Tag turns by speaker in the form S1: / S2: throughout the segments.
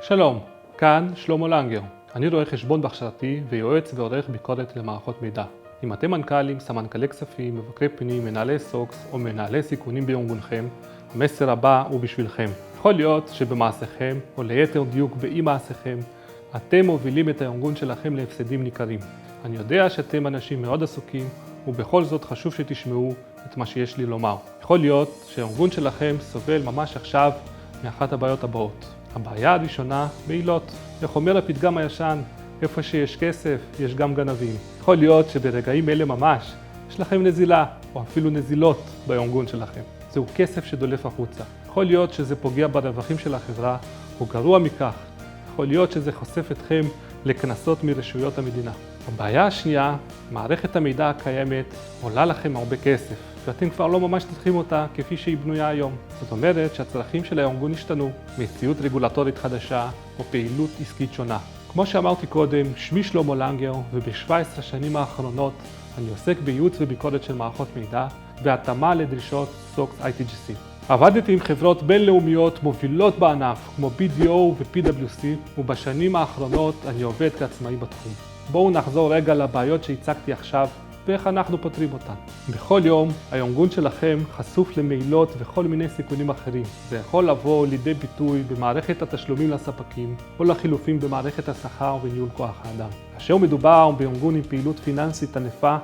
S1: שלום, כאן שלמה לנגר. אני רואה חשבון בהכשרתי ויועץ ועורך ביקורת למערכות מידע. אם אתם מנכ"לים, סמנכ"לי כספים, מבקרי פנים, מנהלי סוקס או מנהלי סיכונים בארגונכם, המסר הבא הוא בשבילכם. יכול להיות שבמעשיכם, או ליתר דיוק באי מעשיכם, אתם מובילים את הארגון שלכם להפסדים ניכרים. אני יודע שאתם אנשים מאוד עסוקים, ובכל זאת חשוב שתשמעו את מה שיש לי לומר. יכול להיות שהארגון שלכם סובל ממש עכשיו מאחת הבעיות הבאות. הבעיה הראשונה, מעילות. איך אומר הפתגם הישן, איפה שיש כסף, יש גם גנבים. יכול להיות שברגעים אלה ממש, יש לכם נזילה, או אפילו נזילות בארגון שלכם. זהו כסף שדולף החוצה. יכול להיות שזה פוגע ברווחים של החברה, או גרוע מכך. יכול להיות שזה חושף אתכם לקנסות מרשויות המדינה. הבעיה השנייה, מערכת המידע הקיימת עולה לכם הרבה כסף, ואתם כבר לא ממש צריכים אותה כפי שהיא בנויה היום. זאת אומרת שהצרכים של הארגון השתנו, מציאות רגולטורית חדשה או פעילות עסקית שונה. כמו שאמרתי קודם, שמי שלמה לנגר, וב-17 שנים האחרונות אני עוסק בייעוץ וביקורת של מערכות מידע והתאמה לדרישות סוקס ITGC. עבדתי עם חברות בינלאומיות מובילות בענף כמו BDO ו-PwC, ובשנים האחרונות אני עובד כעצמאי בתחום. בואו נחזור רגע לבעיות שהצגתי עכשיו ואיך אנחנו פותרים אותן. בכל יום הארגון שלכם חשוף למעילות וכל מיני סיכונים אחרים. זה יכול לבוא לידי ביטוי במערכת התשלומים לספקים או לחילופין במערכת השכר וניהול כוח האדם. כאשר מדובר בארגון עם פעילות פיננסית ענפה,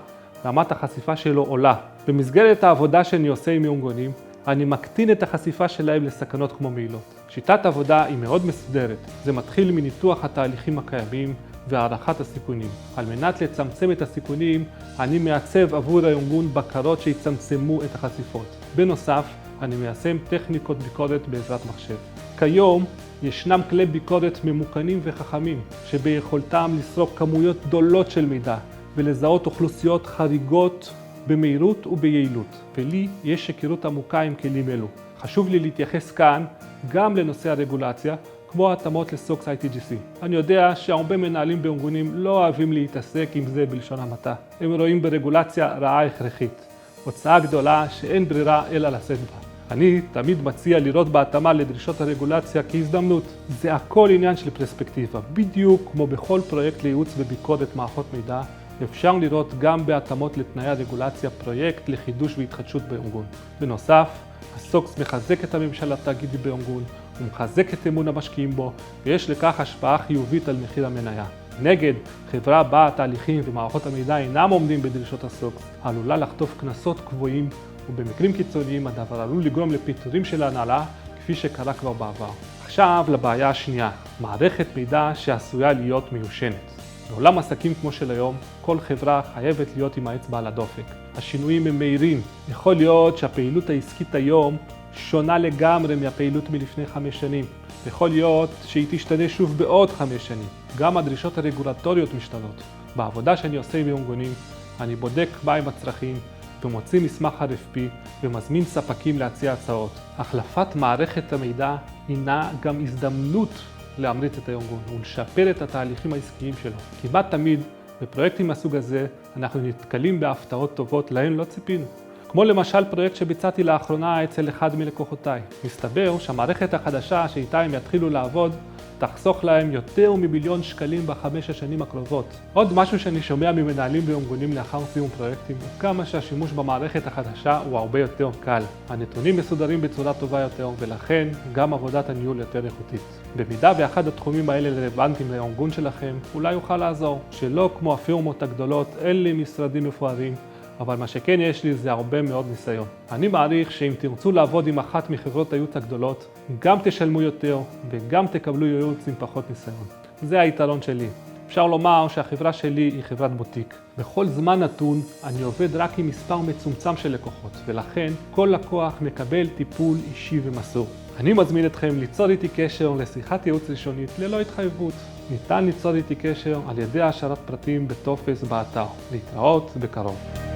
S1: רמת החשיפה שלו עולה. במסגרת העבודה שאני עושה עם ארגונים, אני מקטין את החשיפה שלהם לסכנות כמו מעילות. שיטת עבודה היא מאוד מסודרת. זה מתחיל מניתוח התהליכים הקיימים והערכת הסיכונים. על מנת לצמצם את הסיכונים, אני מעצב עבור הארגון בקרות שיצמצמו את החשיפות. בנוסף, אני מיישם טכניקות ביקורת בעזרת מחשב. כיום, ישנם כלי ביקורת ממוכנים וחכמים, שביכולתם לסרוק כמויות גדולות של מידע ולזהות אוכלוסיות חריגות במהירות וביעילות. ולי יש היכרות עמוקה עם כלים אלו. חשוב לי להתייחס כאן גם לנושא הרגולציה, כמו התאמות לסוקס ITGC. אני יודע שהרבה מנהלים בארגונים לא אוהבים להתעסק עם זה בלשון המעטה. הם רואים ברגולציה רעה הכרחית. הוצאה גדולה שאין ברירה אלא לשאת בה. אני תמיד מציע לראות בהתאמה לדרישות הרגולציה כהזדמנות. זה הכל עניין של פרספקטיבה. בדיוק כמו בכל פרויקט לייעוץ וביקורת מערכות מידע, אפשר לראות גם בהתאמות לתנאי הרגולציה פרויקט לחידוש והתחדשות בארגון. בנוסף, הסוקס מחזק את הממשל התאגידי בארגון, הוא מחזק את אמון המשקיעים בו, ויש לכך השפעה חיובית על מחיר המניה. נגד, חברה בה התהליכים ומערכות המידע אינם עומדים בדרישות הסוקס, עלולה לחטוף קנסות קבועים, ובמקרים קיצוניים הדבר עלול לגרום לפיטורים של ההנהלה, כפי שקרה כבר בעבר. עכשיו לבעיה השנייה, מערכת מידע שעשויה להיות מיושנת. בעולם עסקים כמו של היום, כל חברה חייבת להיות עם האצבע על הדופק. השינויים הם מהירים. יכול להיות שהפעילות העסקית היום שונה לגמרי מהפעילות מלפני 5 שנים. יכול להיות שהיא תשתנה שוב בעוד 5 שנים. גם הדרישות הרגולטוריות משתנות. בעבודה שאני עושה עם ארגונים, אני בודק מהם הצרכים ומוציא מסמך RFP ומזמין ספקים להציע הצעות. החלפת מערכת המידע הינה גם הזדמנות להמריץ את הארגון ולשפר את התהליכים העסקיים שלו. כמעט תמיד בפרויקטים מהסוג הזה אנחנו נתקלים בהפתעות טובות להן לא ציפינו. כמו למשל פרויקט שביצעתי לאחרונה אצל אחד מלקוחותיי. מסתבר שהמערכת החדשה שאיתה הם יתחילו לעבוד תחסוך להם יותר מ1,000,000 שקלים ב5 השנים הקרובות. עוד משהו שאני שומע ממנהלים בארגונים לאחר סיום פרויקטים הוא כמה שהשימוש במערכת החדשה הוא הרבה יותר קל. הנתונים מסודרים בצורה טובה יותר ולכן גם עבודת הניהול יותר איכותית. במידה ואחד התחומים האלה רלוונטיים לארגון שלכם, אולי יוכל לעזור. שלא כמו הפירמות הגדולות, אין לי משרדים מפוארים, אבל מה שכן יש לי זה הרבה מאוד ניסיון. אני מעריך שאם תרצו לעבוד עם אחת מחברות הייעוץ הגדולות, גם תשלמו יותר וגם תקבלו ייעוץ עם פחות ניסיון. זה היתרון שלי. אפשר לומר שהחברה שלי היא חברת בוטיק. בכל זמן נתון אני עובד רק עם מספר מצומצם של לקוחות, ולכן כל לקוח מקבל טיפול אישי ומסור. אני מזמין אתכם ליצור איתי קשר לשיחת ייעוץ ראשונית ללא התחייבות. ניתן ליצור איתי קשר על ידי השארת פרטים בטופס באתר. להתראות בקרוב.